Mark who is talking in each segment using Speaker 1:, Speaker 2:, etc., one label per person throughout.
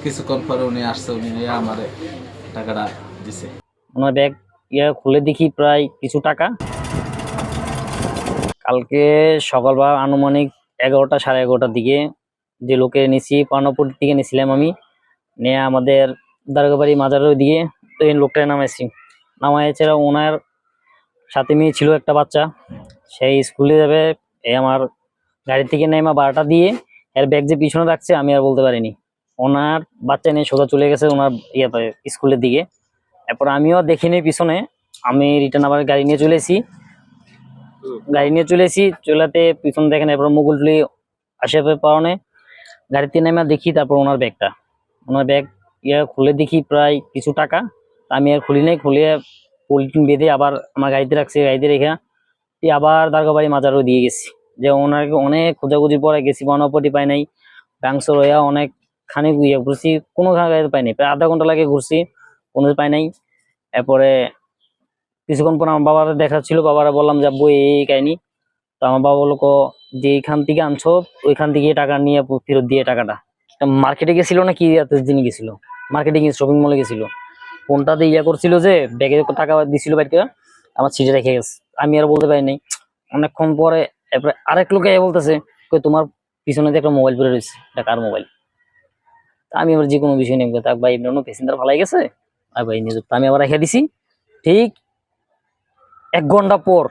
Speaker 1: কিছুক্ষণ পরে উনি আসছে, উনি আমার টাকাটা দিছে।
Speaker 2: ওনার ব্যাগ খুলে দেখি প্রায় কিছু টাকা। কালকে সকালবেলা আনুমানিক 11টা সাড়ে 11টার দিকে যে লোকে নিছি পানাপুর দিকে নিছিলাম আমি, নিয়ে আমাদের দারোগাবাড়ি মাজারের ওইদিকে তো এই লোকটা নামাইছি। নামাইছে ওনার সাথে মেয়ে ছিল একটা বাচ্চা, সেই স্কুলে যাবে। এই আমার গাড়ি থেকে নেমা 12টা দিয়ে এর ব্যাগ যে পিছনে রাখছে আমি আর বলতে পারিনি। ওনার বাচ্চা নিয়ে সোজা চলে গেছে ওনার স্কুলের দিকে। এরপর আমিও দেখিনি পিছনে, আমি রিটার্ন আবার গাড়ি নিয়ে চলে এসেছি। চলাতে পিছন দেখেন, এরপর মুগুলটুলি আশেপাশে পাওনে গাড়িতে নেমে দেখি, তারপর ওনার ব্যাগ খুলে দেখি প্রায় কিছু টাকা। আমি আর খুলি নাই, খুলে পলিথিন বেঁধে আবার আমার গাড়িতে রাখছি। গাড়িতে রেখে আবার দারোগাবাড়ি মাজারও দিয়ে গেছি, যে ওনাকে অনেক খোঁজাখুঁজি পরে গেছি, বনপটি পাই নাই। ব্যাংস রয়া অনেক খানিক ঘুরছি, কোনো গাড়িতে পাই নাই, প্রায় আধা ঘন্টা লাগে ঘুরছি, কোনো পাই নাই। এরপরে কিছুক্ষণ পর আমার বাবার দেখা ছিল, বাবারা বললাম যাবো এই কাহিনী। তো আমার বাবা বললো যে এইখান থেকে আনছো ওইখান থেকে টাকা নিয়ে ফেরত দিয়ে টাকাটা। মার্কেটে গেছিল না কি দিনই গেছিল, মার্কেটে গিয়ে শপিং মলে গেছিল, ফোনটাতে করছিল যে ব্যাগে টাকা দিছিল বাইরে, আমার সিটে রেখে গেছে। আমি আর বলতে পারি নাই। অনেকক্ষণ পরে এরপরে আরেক লোকে বলতেছে তোমার পিছনে দিয়ে একটা মোবাইল পড়ে রয়েছে, এটা কার মোবাইল? আমি আবার যে কোনো বিষয় নেই, তাক ভাই এমনি প্যাসেঞ্জার ভালাই গেছে আর ভাই নিজে, আমি আবার রেখে দিছি। ঠিক 1 ঘন্টা পর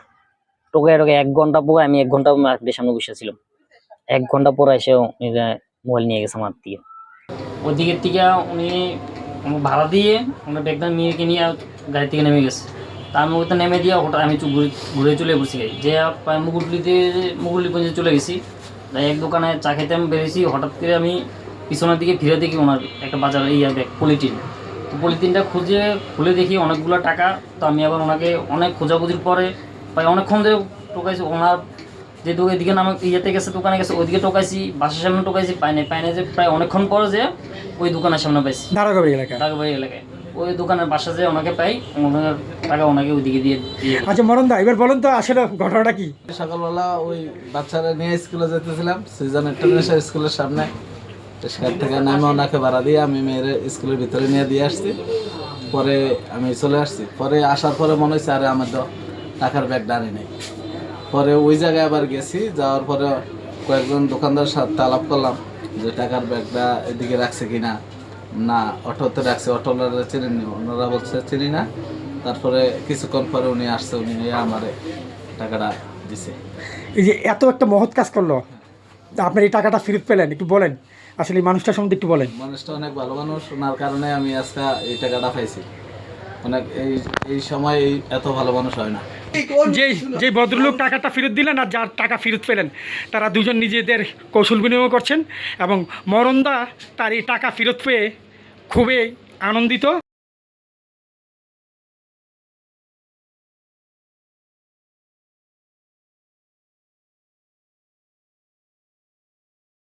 Speaker 2: টোকায় 1 ঘন্টা পর আমি 1 ঘন্টা মার্কেটের সামনে বসেছিলাম। 1 ঘন্টা পর এসে মোবাইল নিয়ে গেছে আমার দিয়ে। ওই দিকের থেকে উনি ভাড়া দিয়ে ওনার ব্যাগটা মেয়েকে নিয়ে গাড়ি থেকে নেমে গেছে। তার মুখে নেমে দিয়ে ওটা আমি ঘুরে চলে বসে গাড়ি যে মুগুলি পর্যন্ত চলে গেছি। এক দোকানে চা খেতে আমি বেরিয়েছি, হঠাৎ করে আমি পিছনের দিকে ফিরে দেখি ওনার একটা বাজারে ব্যাগ পলিথিন। তো পলিথিনটা খুলে দেখি অনেকগুলো টাকা। তো আমি আবার ওনাকে অনেক খোঁজাখুঁজির পরে প্রায় অনেকক্ষণ ধরে টোকাইছি। ওনার যে এদিকে নামে গেছে, দোকানে গেছে, ওইদিকে টোকাইছি, বাসার সামনে টোকাইছি, পাই নাই যে প্রায় অনেকক্ষণ পরে যে ওই দোকানের সামনে পাইছি, দারোগাবাড়ি এলাকায় ওই দোকানের বাসা যে ওনাকে পাই, ওনার টাকা ওনাকে ওইদিকে দিয়ে।
Speaker 3: আচ্ছা মরণ দা, এবার বলুন তো আসলে ঘটনাটা কি?
Speaker 1: সকালবেলা ওই বাচ্চারা নিয়ে স্কুলে যেতেছিলাম, সিজন ইন্টারন্যাশনাল স্কুলের সামনে। সেখান থেকে নামে ওনাকে ভাড়া দিয়ে আমি মেয়ের স্কুলের ভিতরে নিয়ে দিয়ে আসছি। পরে আমি চলে আসছি। পরে আসার পরে মনে হয়েছে আরে আমার তো টাকার ব্যাগ ডানি নেই। পরে ওই জায়গায় আবার গেছি, যাওয়ার পরে কয়েকজন দোকানদার সাথে আলাপ করলাম যে টাকার ব্যাগটা এদিকে রাখছে কিনা। না, অটোতে রাখছে, অটোওয়ালারা চিনি, ওনারা বলছে চিনি না। তারপরে কিছুক্ষণ পরে উনি আসছে, উনি আমার টাকাটা দিছে।
Speaker 3: এই যে এত একটা মহৎ কাজ করলো, আপনার এই টাকাটা ফেরত পেলেন, একটু বলেন আসলে এই মানুষটার সম্বন্ধে একটু বলেন।
Speaker 1: মানুষটা অনেক ভালো মানুষ, ওনার কারণে আমি আজকে এই টাকাটা পাইছি। অনেক এই সময় এত ভালো মানুষ হয় না।
Speaker 3: যে ভদ্রলোক টাকাটা ফেরত দিলেন আর যার টাকা ফেরত পেলেন, তারা দুজন নিজেদের কৌশল বিনিময় করছেন এবং মরণদা তার এই টাকা ফেরত পেয়ে খুবই আনন্দিত।